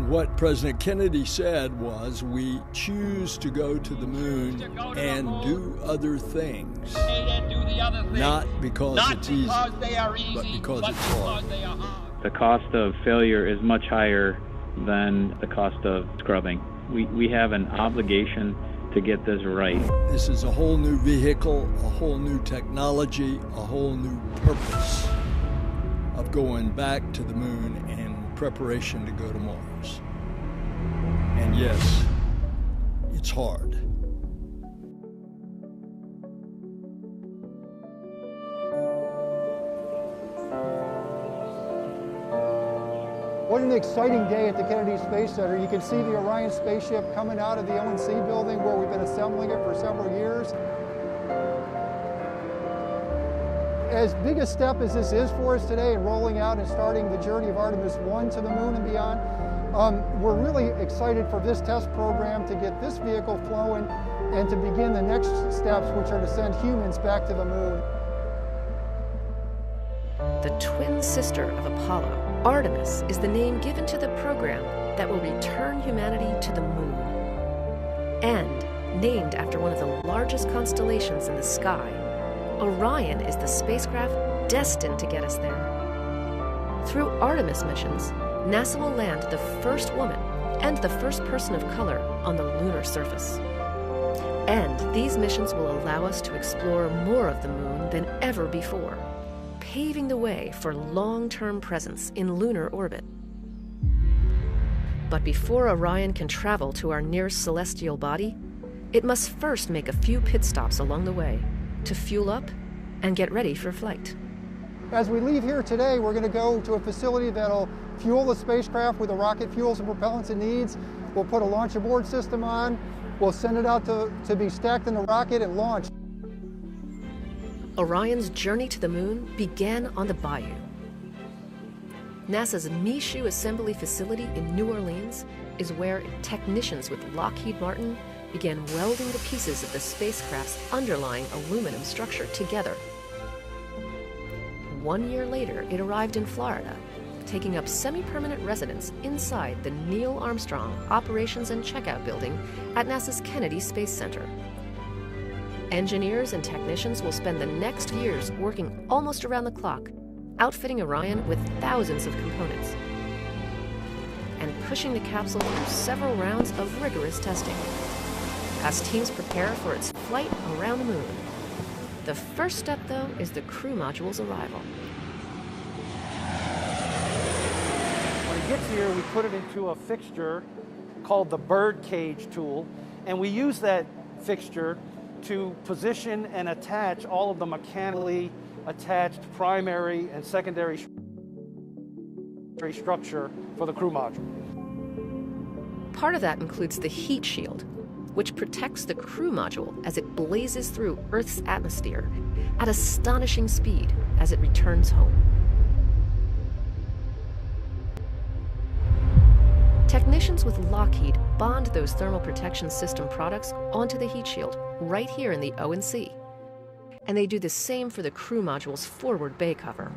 what President Kennedy said was, we choose to go to the moon and do other things. Not because it's easy, but because it's hard. The cost of failure is much higher than the cost of scrubbing. We have an obligation to get this right. This is a whole new vehicle, a whole new technology, a whole new purpose of going back to the moon in preparation to go to Mars. And yes, it's hard. What an exciting day at the Kennedy Space Center. You can see the Orion spaceship coming out of the ONC building where we've been assembling it for several years. As big a step as this is for us today in rolling out and starting the journey of Artemis 1 to the moon and beyond, we're really excited for this test program to get this vehicle flowing and to begin the next steps, which are to send humans back to the moon. The twin sister of Apollo, Artemis is the name given to the program that will return humanity to the moon. And, named after one of the largest constellations in the sky, Orion is the spacecraft destined to get us there. Through Artemis missions, NASA will land the first woman and the first person of color on the lunar surface. And these missions will allow us to explore more of the moon than ever before, paving the way for long-term presence in lunar orbit. But before Orion can travel to our nearest celestial body, it must first make a few pit stops along the way to fuel up and get ready for flight. As we leave here today, we're going to go to a facility that'll fuel the spacecraft with the rocket fuels and propellants it needs. We'll put a launch aboard system on. We'll send it out to be stacked in the rocket and launched. Orion's journey to the moon began on the bayou. NASA's Michoud Assembly Facility in New Orleans is where technicians with Lockheed Martin began welding the pieces of the spacecraft's underlying aluminum structure together. 1 year later, it arrived in Florida, taking up semi-permanent residence inside the Neil Armstrong Operations and Checkout Building at NASA's Kennedy Space Center. Engineers and technicians will spend the next years working almost around the clock, outfitting Orion with thousands of components and pushing the capsule through several rounds of rigorous testing as teams prepare for its flight around the moon. The first step, though, is the crew module's arrival. When it gets here, we put it into a fixture called the bird cage tool, and we use that fixture to position and attach all of the mechanically attached primary and secondary structure for the crew module. Part of that includes the heat shield, which protects the crew module as it blazes through Earth's atmosphere at astonishing speed as it returns home. Technicians with Lockheed bond those thermal protection system products onto the heat shield right here in the ONC. And they do the same for the crew module's forward bay cover.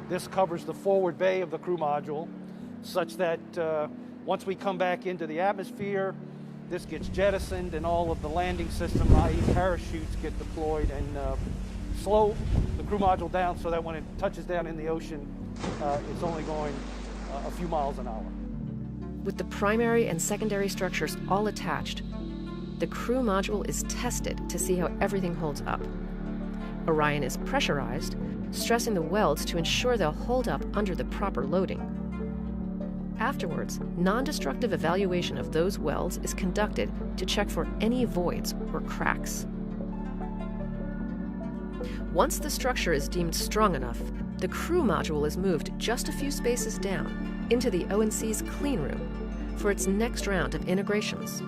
This covers the forward bay of the crew module such that once we come back into the atmosphere, this gets jettisoned and all of the landing system, i.e. parachutes, get deployed and slow the crew module down so that when it touches down in the ocean, it's only going a few miles an hour. With the primary and secondary structures all attached, the crew module is tested to see how everything holds up. Orion is pressurized, stressing the welds to ensure they'll hold up under the proper loading. Afterwards, non-destructive evaluation of those welds is conducted to check for any voids or cracks. Once the structure is deemed strong enough, the crew module is moved just a few spaces down into the ONC's clean room for its next round of integrations.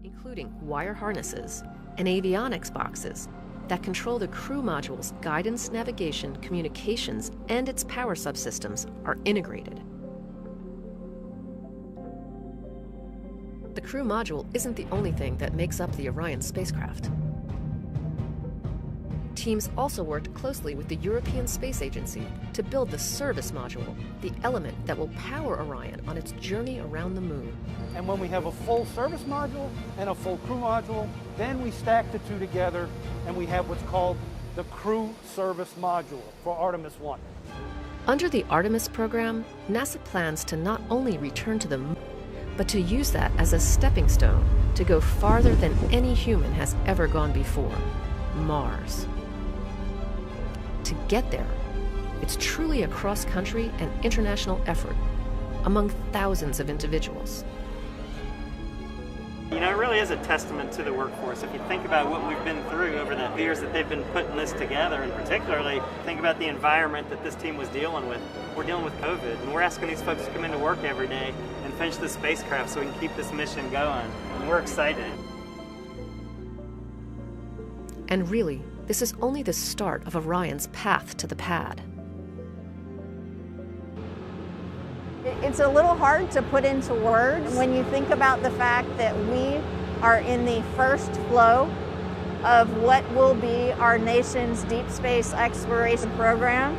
Including wire harnesses and avionics boxes that control the crew module's guidance, navigation, communications, and its power subsystems are integrated. The crew module isn't the only thing that makes up the Orion spacecraft. Teams also worked closely with the European Space Agency to build the service module, the element that will power Orion on its journey around the moon. And when we have a full service module and a full crew module, then we stack the two together and we have what's called the crew service module for Artemis 1. Under the Artemis program, NASA plans to not only return to the moon, but to use that as a stepping stone to go farther than any human has ever gone before, Mars. To get there, it's truly a cross-country and international effort among thousands of individuals. You know, it really is a testament to the workforce. If you think about what we've been through over the years that they've been putting this together, and particularly think about the environment that this team was dealing with. We're dealing with COVID, and we're asking these folks to come into work every day and finish the spacecraft so we can keep this mission going. And we're excited. And really, this is only the start of Orion's path to the pad. It's a little hard to put into words when you think about the fact that we are in the first flow of what will be our nation's deep space exploration program.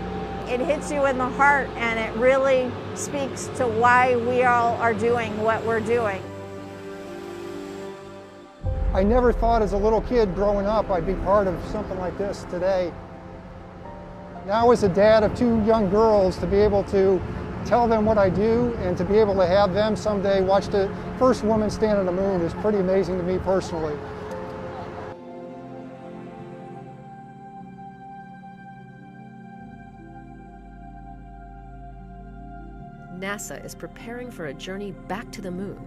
It hits you in the heart, and it really speaks to why we all are doing what we're doing. I never thought as a little kid growing up I'd be part of something like this today. Now as a dad of two young girls, to be able to tell them what I do and to be able to have them someday watch the first woman stand on the moon is pretty amazing to me personally. NASA is preparing for a journey back to the moon.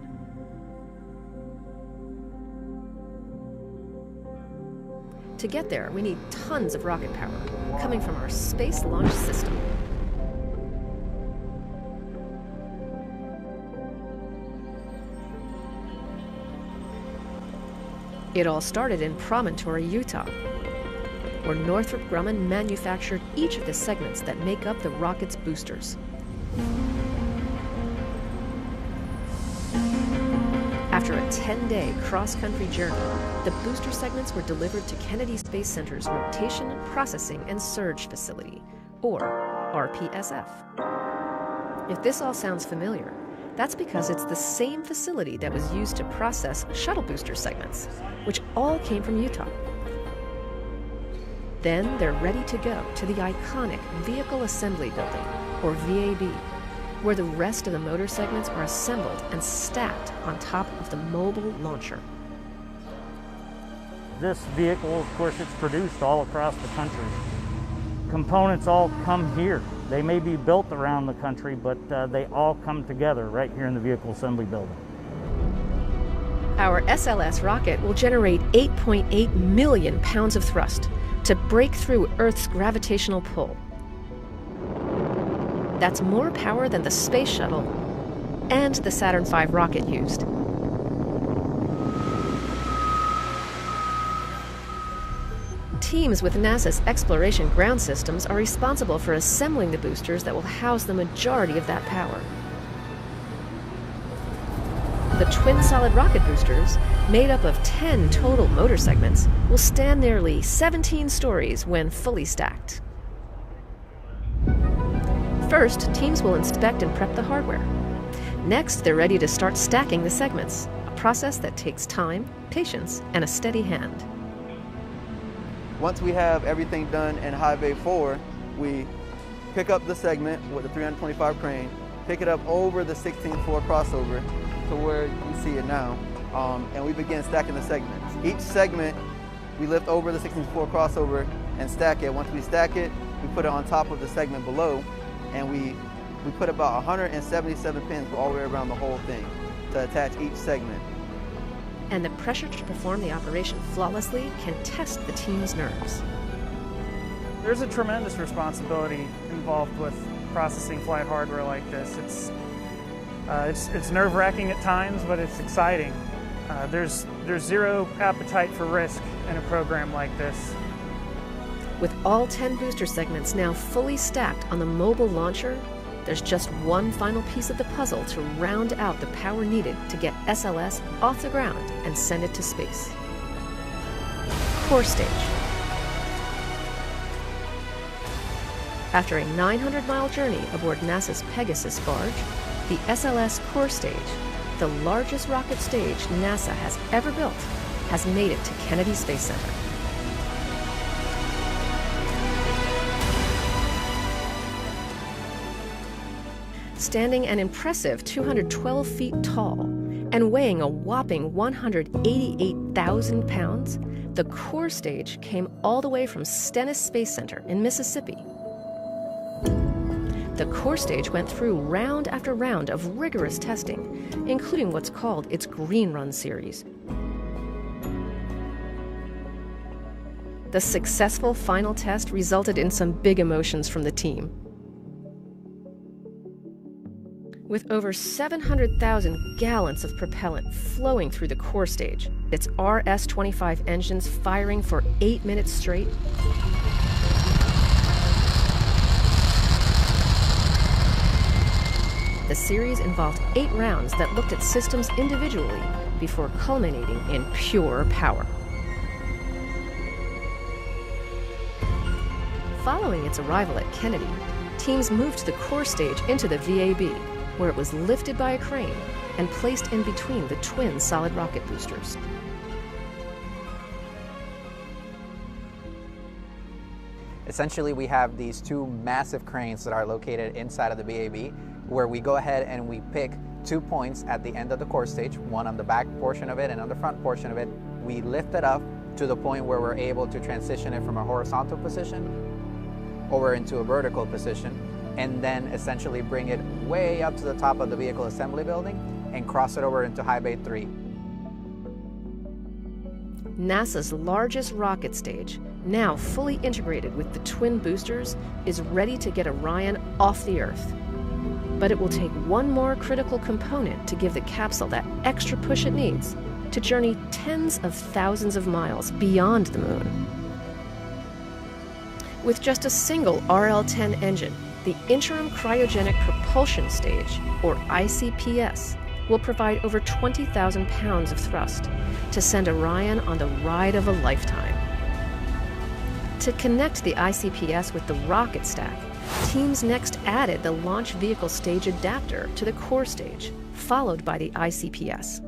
To get there, we need tons of rocket power coming from our Space Launch System. It all started in Promontory, Utah, where Northrop Grumman manufactured each of the segments that make up the rocket's boosters. After a 10-day cross-country journey, the booster segments were delivered to Kennedy Space Center's Rotation, Processing, and Surge Facility, or RPSF. If this all sounds familiar, that's because it's the same facility that was used to process shuttle booster segments, which all came from Utah. Then they're ready to go to the iconic Vehicle Assembly Building, or VAB, where the rest of the motor segments are assembled and stacked on top of the mobile launcher. This vehicle, of course, it's produced all across the country. Components all come here. They may be built around the country, but they all come together right here in the Vehicle Assembly Building. Our SLS rocket will generate 8.8 million pounds of thrust to break through Earth's gravitational pull. That's more power than the Space Shuttle and the Saturn V rocket used. Teams with NASA's Exploration Ground Systems are responsible for assembling the boosters that will house the majority of that power. The twin solid rocket boosters, made up of 10 total motor segments, will stand nearly 17 stories when fully stacked. First, teams will inspect and prep the hardware. Next, they're ready to start stacking the segments, a process that takes time, patience, and a steady hand. Once we have everything done in High Bay 4, we pick up the segment with the 325 crane, pick it up over the 16th floor crossover to where you see it now, and we begin stacking the segments. Each segment We lift over the 16-4 crossover and stack it. Once we stack it, we put it on top of the segment below, and we put about 177 pins all the way around the whole thing to attach each segment. And the pressure to perform the operation flawlessly can test the team's nerves. There's a tremendous responsibility involved with processing flight hardware like this. It's nerve-wracking at times, but it's exciting. There's zero appetite for risk in a program like this. With all 10 booster segments now fully stacked on the mobile launcher, there's just one final piece of the puzzle to round out the power needed to get SLS off the ground and send it to space. Core stage. After a 900-mile journey aboard NASA's Pegasus barge, the SLS core stage, the largest rocket stage NASA has ever built, has made it to Kennedy Space Center. Standing an impressive 212 feet tall and weighing a whopping 188,000 pounds, the core stage came all the way from Stennis Space Center in Mississippi. The core stage went through round after round of rigorous testing, including what's called its Green Run series. The successful final test resulted in some big emotions from the team. With over 700,000 gallons of propellant flowing through the core stage, its RS-25 engines firing for 8 minutes straight, the series involved 8 rounds that looked at systems individually before culminating in pure power. Following its arrival at Kennedy, teams moved the core stage into the VAB, where it was lifted by a crane and placed in between the twin solid rocket boosters. Essentially, we have these two massive cranes that are located inside of the VAB, where we go ahead and we pick 2 points at the end of the core stage, one on the back portion of it and on the front portion of it. We lift it up to the point where we're able to transition it from a horizontal position over into a vertical position, and then essentially bring it way up to the top of the vehicle assembly building and cross it over into High Bay 3. NASA's largest rocket stage, now fully integrated with the twin boosters, is ready to get Orion off the Earth. But it will take one more critical component to give the capsule that extra push it needs to journey tens of thousands of miles beyond the moon. With just a single RL-10 engine, the Interim Cryogenic Propulsion Stage, or ICPS, will provide over 20,000 pounds of thrust to send Orion on the ride of a lifetime. To connect the ICPS with the rocket stack, teams next added the Launch Vehicle Stage adapter to the core stage, followed by the ICPS.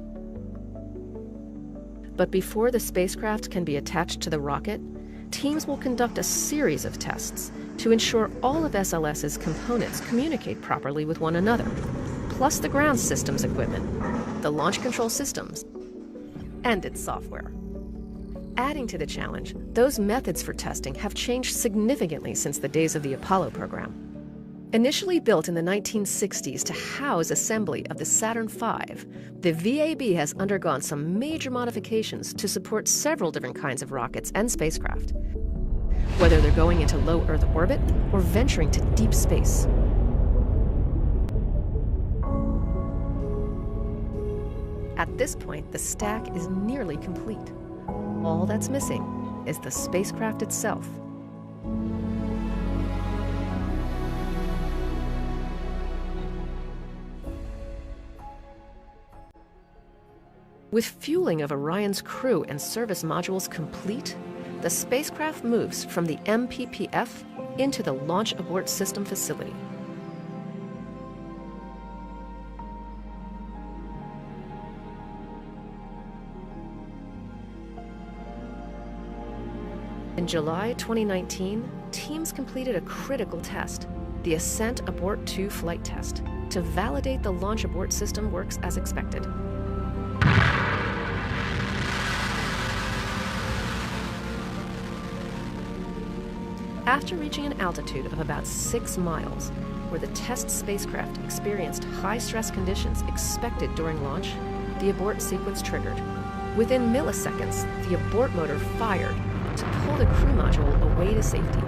But before the spacecraft can be attached to the rocket, teams will conduct a series of tests to ensure all of SLS's components communicate properly with one another, plus the ground systems equipment, the launch control systems, and its software. Adding to the challenge, those methods for testing have changed significantly since the days of the Apollo program. Initially built in the 1960s to house assembly of the Saturn V, the VAB has undergone some major modifications to support several different kinds of rockets and spacecraft, whether they're going into low Earth orbit or venturing to deep space. At this point, the stack is nearly complete. All that's missing is the spacecraft itself. With fueling of Orion's crew and service modules complete, the spacecraft moves from the MPPF into the Launch Abort System facility. In July 2019, teams completed a critical test, the Ascent Abort 2 flight test, to validate the Launch Abort System works as expected. After reaching an altitude of about 6 miles, where the test spacecraft experienced high-stress conditions expected during launch, the abort sequence triggered. Within milliseconds, the abort motor fired to pull the crew module away to safety.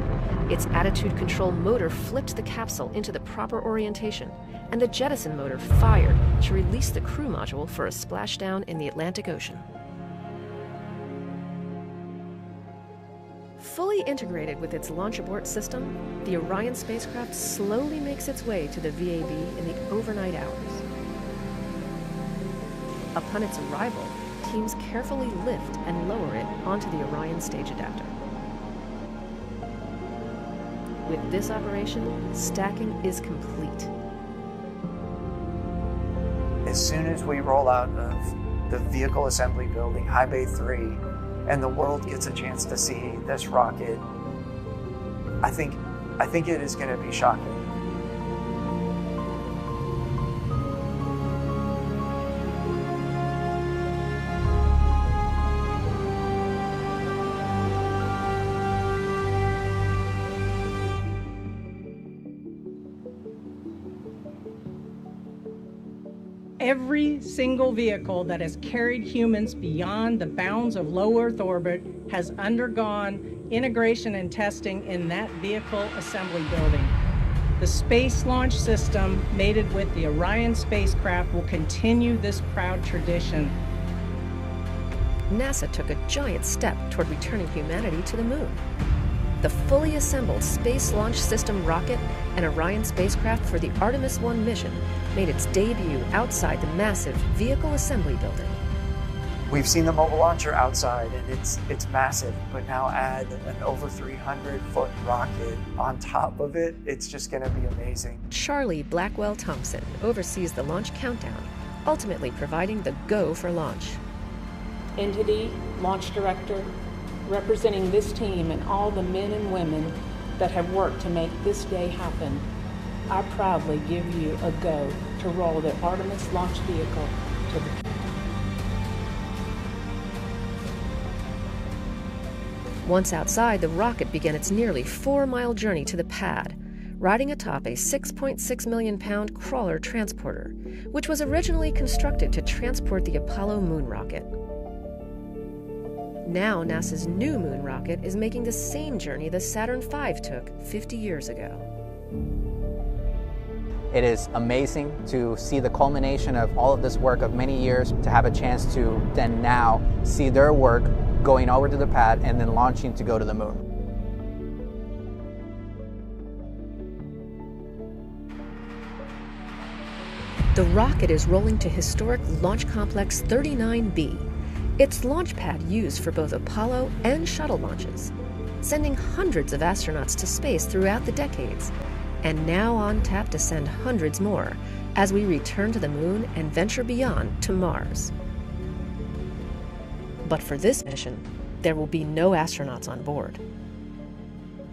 Its attitude control motor flipped the capsule into the proper orientation, and the jettison motor fired to release the crew module for a splashdown in the Atlantic Ocean. Fully integrated with its launch abort system, the Orion spacecraft slowly makes its way to the VAB in the overnight hours. Upon its arrival, teams carefully lift and lower it onto the Orion stage adapter. With this operation, stacking is complete. As soon as we roll out of the vehicle assembly building, High Bay 3, and the world gets a chance to see this rocket, I think it is going to be shocking. Every single vehicle that has carried humans beyond the bounds of low Earth orbit has undergone integration and testing in that vehicle assembly building. The Space Launch System, mated with the Orion spacecraft, will continue this proud tradition. NASA took a giant step toward returning humanity to the moon. The fully assembled Space Launch System rocket and Orion spacecraft for the Artemis 1 mission made its debut outside the massive vehicle assembly building. We've seen the mobile launcher outside, and it's massive, but now add an over 300-foot rocket on top of it, it's just going to be amazing. Charlie Blackwell Thompson oversees the launch countdown, ultimately providing the go for launch. Entity, launch director, representing this team and all the men and women that have worked to make this day happen, I proudly give you a go to roll the Artemis launch vehicle to the... Once outside, the rocket began its nearly 4-mile journey to the pad, riding atop a 6.6 million pound crawler transporter, which was originally constructed to transport the Apollo moon rocket. Now NASA's new moon rocket is making the same journey the Saturn V took 50 years ago. It is amazing to see the culmination of all of this work of many years, to have a chance to then now see their work going over to the pad and then launching to go to the moon. The rocket is rolling to historic Launch Complex 39B, its launch pad used for both Apollo and shuttle launches, sending hundreds of astronauts to space throughout the decades, and now on tap to send hundreds more as we return to the moon and venture beyond to Mars. But for this mission, there will be no astronauts on board.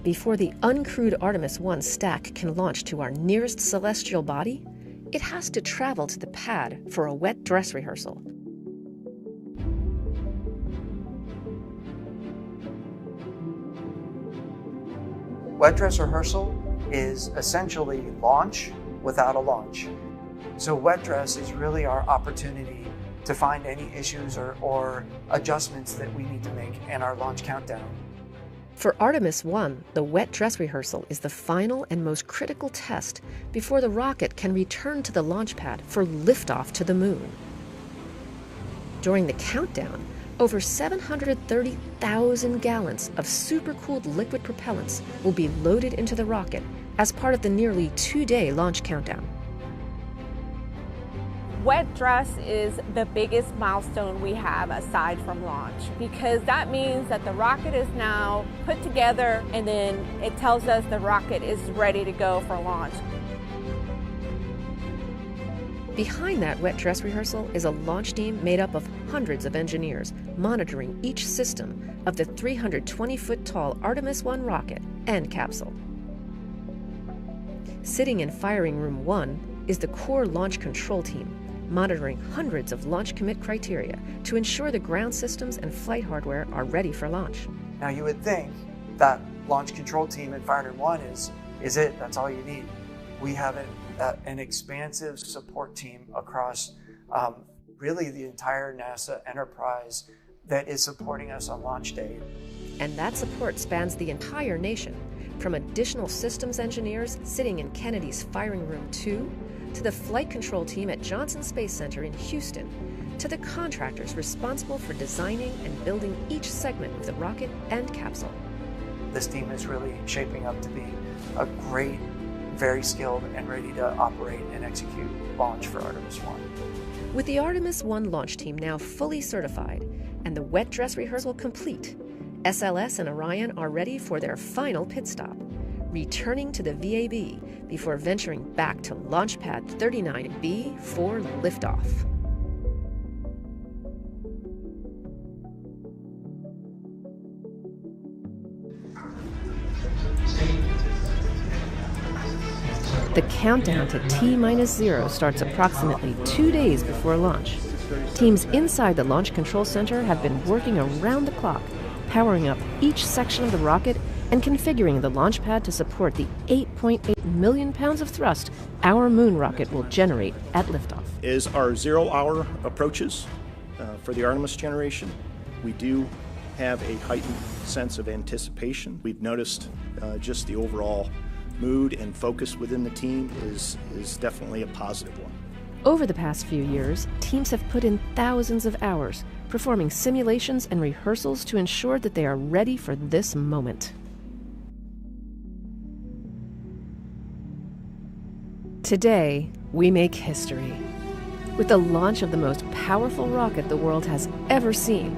Before the uncrewed Artemis 1 stack can launch to our nearest celestial body, it has to travel to the pad for a wet dress rehearsal. Wet dress rehearsal is essentially launch without a launch. So wet dress is really our opportunity to find any issues or adjustments that we need to make in our launch countdown. For Artemis 1, the wet dress rehearsal is the final and most critical test before the rocket can return to the launch pad for liftoff to the moon. During the countdown, over 730,000 gallons of supercooled liquid propellants will be loaded into the rocket as part of the nearly 2-day launch countdown. Wet dress is the biggest milestone we have aside from launch, because that means that the rocket is now put together and then it tells us the rocket is ready to go for launch. Behind that wet dress rehearsal is a launch team made up of hundreds of engineers monitoring each system of the 320-foot-tall Artemis 1 rocket and capsule. Sitting in firing room 1 is the core launch control team, monitoring hundreds of launch commit criteria to ensure the ground systems and flight hardware are ready for launch. Now you would think that launch control team at Fire 1 is it. That's all you need. We have an expansive support team across really the entire NASA enterprise that is supporting us on launch day. And that support spans the entire nation, from additional systems engineers sitting in Kennedy's Firing Room 2, to the flight control team at Johnson Space Center in Houston, to the contractors responsible for designing and building each segment of the rocket and capsule. This team is really shaping up to be a great, very skilled and ready to operate and execute launch for Artemis 1. With the Artemis 1 launch team now fully certified and the wet dress rehearsal complete, SLS and Orion are ready for their final pit stop, returning to the VAB before venturing back to Launch Pad 39B for liftoff. The countdown to T-0 starts approximately 2 days before launch. Teams inside the Launch Control Center have been working around the clock, powering up each section of the rocket and configuring the launch pad to support the 8.8 million pounds of thrust our moon rocket will generate at liftoff. As our 0 hour approaches for the Artemis generation, we do have a heightened sense of anticipation. We've noticed just the overall mood and focus within the team is definitely a positive one. Over the past few years, teams have put in thousands of hours, performing simulations and rehearsals to ensure that they are ready for this moment. Today, we make history. With the launch of the most powerful rocket the world has ever seen,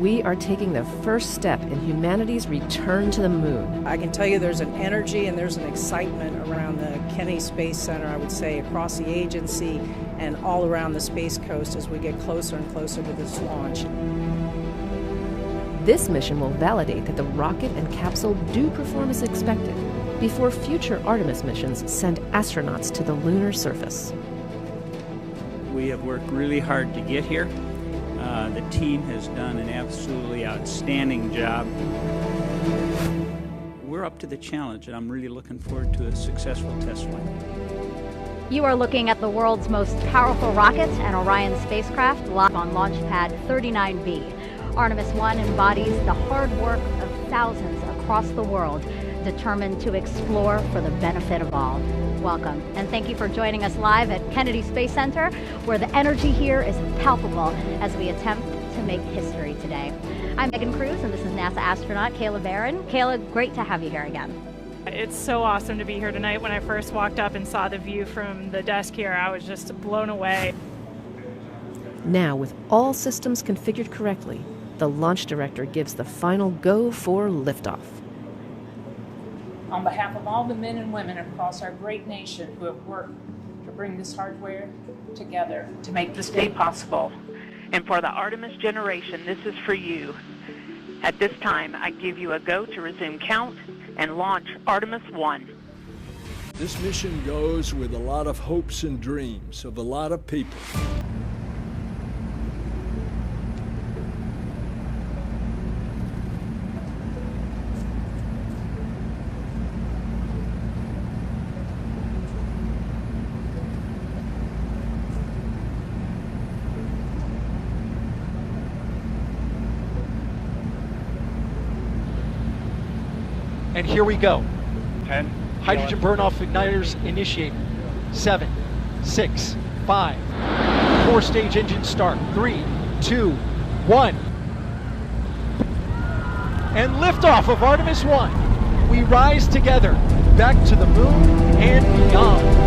we are taking the first step in humanity's return to the moon. I can tell you there's an energy and there's an excitement around the Kennedy Space Center, I would say, across the agency and all around the Space Coast as we get closer and closer to this launch. This mission will validate that the rocket and capsule do perform as expected before future Artemis missions send astronauts to the lunar surface. We have worked really hard to get here. The team has done an absolutely outstanding job. We're up to the challenge, and I'm really looking forward to a successful test flight. You are looking at the world's most powerful rocket and Orion spacecraft live on Launch Pad 39B. Artemis 1 embodies the hard work of thousands across the world, determined to explore for the benefit of all. Welcome, and thank you for joining us live at Kennedy Space Center, where the energy here is palpable as we attempt to make history today. I'm Megan Cruz, and this is NASA astronaut Kayla Barron. Kayla, great to have you here again. It's so awesome to be here tonight. When I first walked up and saw the view from the desk here, I was just blown away. Now, with all systems configured correctly, the launch director gives the final go for liftoff. On behalf of all the men and women across our great nation who have worked to bring this hardware together to make this day possible, and for the Artemis generation, this is for you. At this time, I give you a go to resume count and launch Artemis 1. This mission goes with a lot of hopes and dreams of a lot of people. And here we go. 10. Hydrogen burn-off igniters initiated. 7, 6, 5. 4-stage engine start. 3, 2, 1. And liftoff of Artemis 1. We rise together back to the moon and beyond.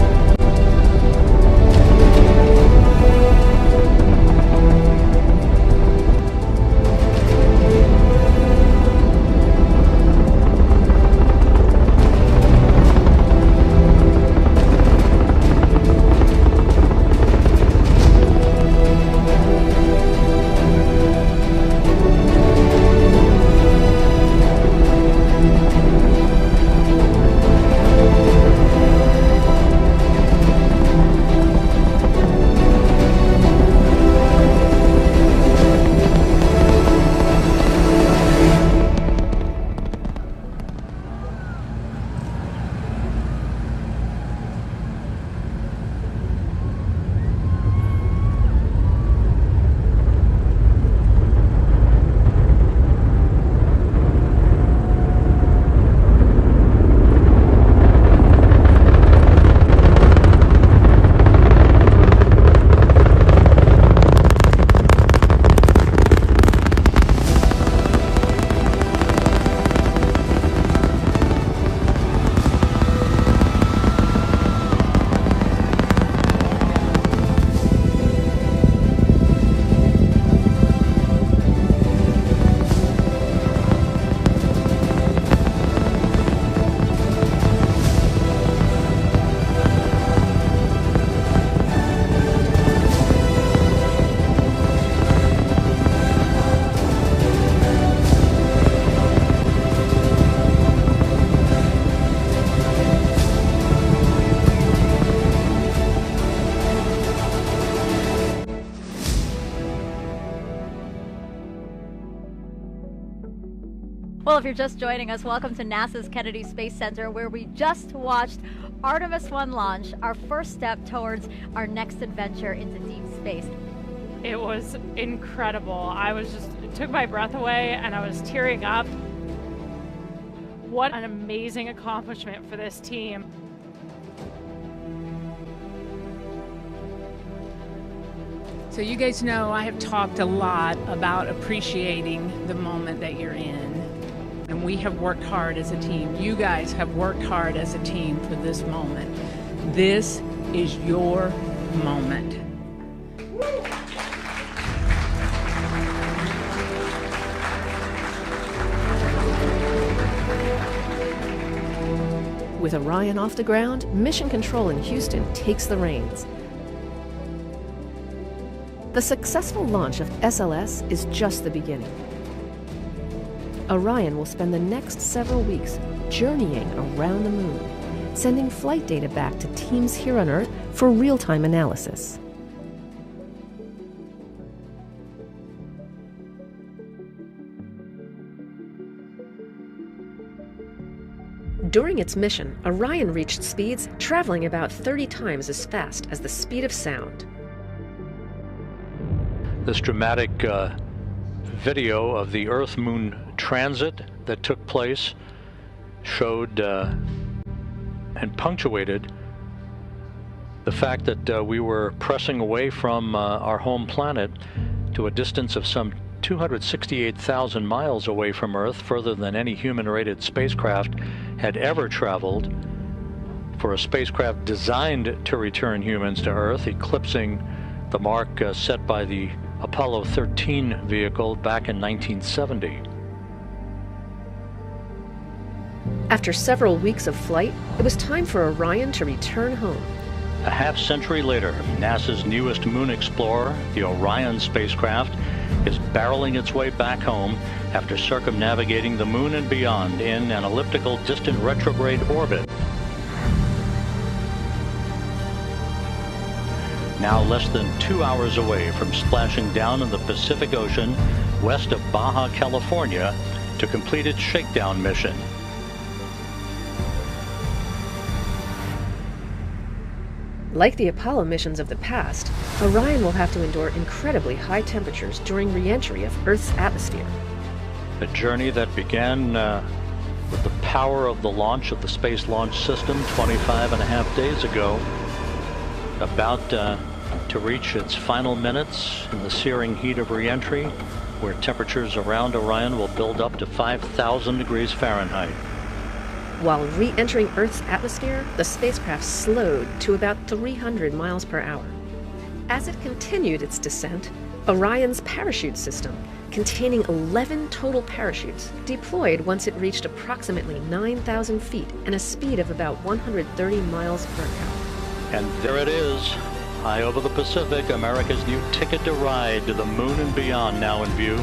Well, if you're just joining us, welcome to NASA's Kennedy Space Center, where we just watched Artemis 1 launch, our first step towards our next adventure into deep space. It was incredible. It took my breath away and I was tearing up. What an amazing accomplishment for this team. So you guys know I have talked a lot about appreciating the moment that you're in. And we have worked hard as a team. You guys have worked hard as a team for this moment. This is your moment. With Orion off the ground, Mission Control in Houston takes the reins. The successful launch of SLS is just the beginning. Orion will spend the next several weeks journeying around the moon, sending flight data back to teams here on Earth for real-time analysis. During its mission, Orion reached speeds traveling about 30 times as fast as the speed of sound. This dramatic video of the Earth-Moon transit that took place showed and punctuated the fact that we were pressing away from our home planet to a distance of some 268,000 miles away from Earth, further than any human-rated spacecraft had ever traveled, for a spacecraft designed to return humans to Earth, eclipsing the mark set by the Apollo 13 vehicle back in 1970. After several weeks of flight, it was time for Orion to return home. A half-century later, NASA's newest moon explorer, the Orion spacecraft, is barreling its way back home after circumnavigating the moon and beyond in an elliptical distant retrograde orbit. Now less than 2 hours away from splashing down in the Pacific Ocean west of Baja, California, to complete its shakedown mission. Like the Apollo missions of the past, Orion will have to endure incredibly high temperatures during re-entry of Earth's atmosphere. A journey that began with the power of the launch of the Space Launch System 25.5 days ago, about to reach its final minutes in the searing heat of re-entry, where temperatures around Orion will build up to 5,000 degrees Fahrenheit. While re-entering Earth's atmosphere, the spacecraft slowed to about 300 miles per hour. As it continued its descent, Orion's parachute system, containing 11 total parachutes, deployed once it reached approximately 9,000 feet and a speed of about 130 miles per hour. And there it is, high over the Pacific, America's new ticket to ride to the moon and beyond now in view.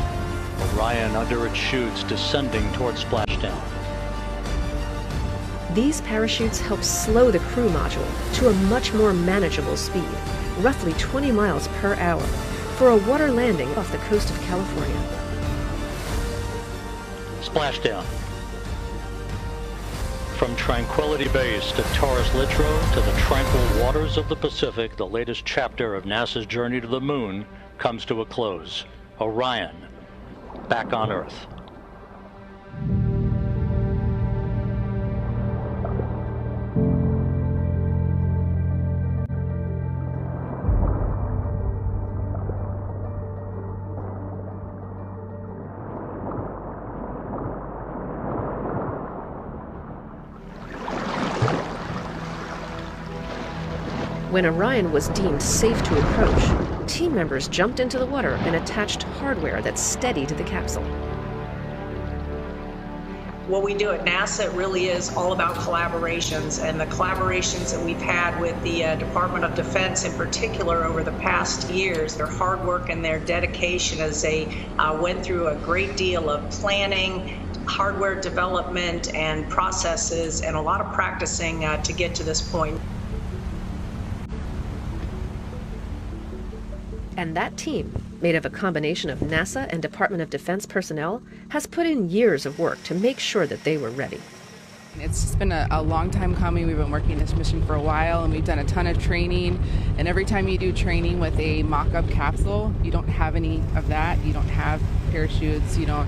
Orion under its chutes descending towards splashdown. These parachutes help slow the crew module to a much more manageable speed, roughly 20 miles per hour, for a water landing off the coast of California. Splashdown. From Tranquility Base to Taurus Littrow to the tranquil waters of the Pacific, the latest chapter of NASA's journey to the moon comes to a close. Orion, back on Earth. When Orion was deemed safe to approach, team members jumped into the water and attached hardware that steadied the capsule. What we do at NASA really is all about collaborations, and the collaborations that we've had with the Department of Defense in particular over the past years, their hard work and their dedication as they went through a great deal of planning, hardware development and processes, and a lot of practicing to get to this point. And that team, made of a combination of NASA and Department of Defense personnel, has put in years of work to make sure that they were ready. It's just been a long time coming. We've been working this mission for a while, and we've done a ton of training. And every time you do training with a mock-up capsule, you don't have any of that. You don't have parachutes. You don't,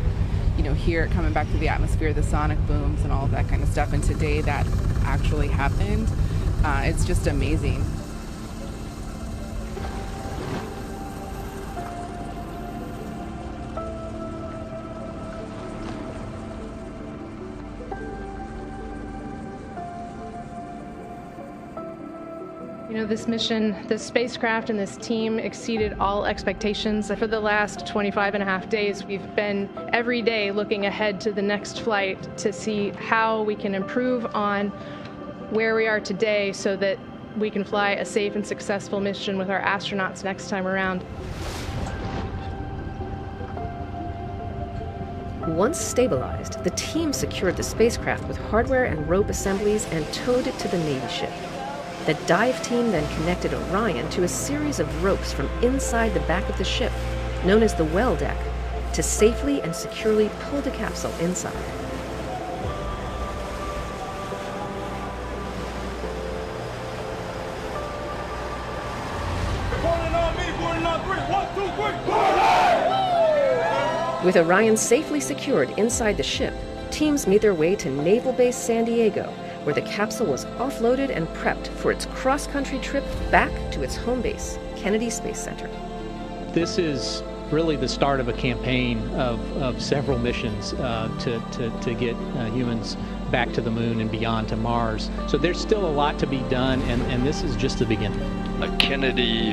hear it coming back to the atmosphere, the sonic booms, and all of that kind of stuff. And today, that actually happened. It's just amazing. This mission, this spacecraft and this team exceeded all expectations. For the last 25.5 days, we've been every day looking ahead to the next flight to see how we can improve on where we are today so that we can fly a safe and successful mission with our astronauts next time around. Once stabilized, the team secured the spacecraft with hardware and rope assemblies and towed it to the Navy ship. The dive team then connected Orion to a series of ropes from inside the back of the ship, known as the well deck, to safely and securely pull the capsule inside. With Orion safely secured inside the ship, teams made their way to Naval Base San Diego, where the capsule was offloaded and prepped for its cross-country trip back to its home base, Kennedy Space Center. This is really the start of a campaign of several missions to get humans back to the moon and beyond to Mars. So there's still a lot to be done, and this is just the beginning. Kennedy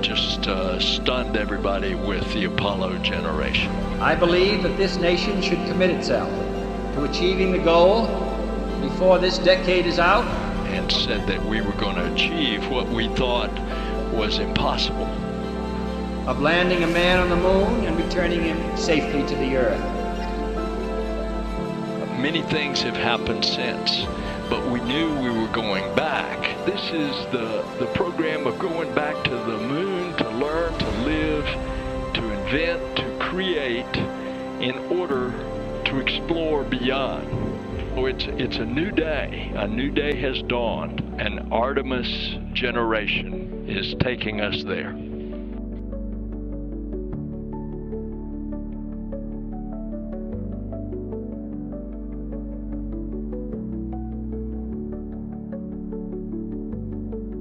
just stunned everybody with the Apollo generation. I believe that this nation should commit itself to achieving the goal before this decade is out, and said that we were going to achieve what we thought was impossible. Of landing a man on the moon and returning him safely to the Earth. Many things have happened since, but we knew we were going back. This is the program of going back to the moon to learn, to live, to invent, to create in order to explore beyond. So it's a new day. A new day has dawned, and Artemis generation is taking us there.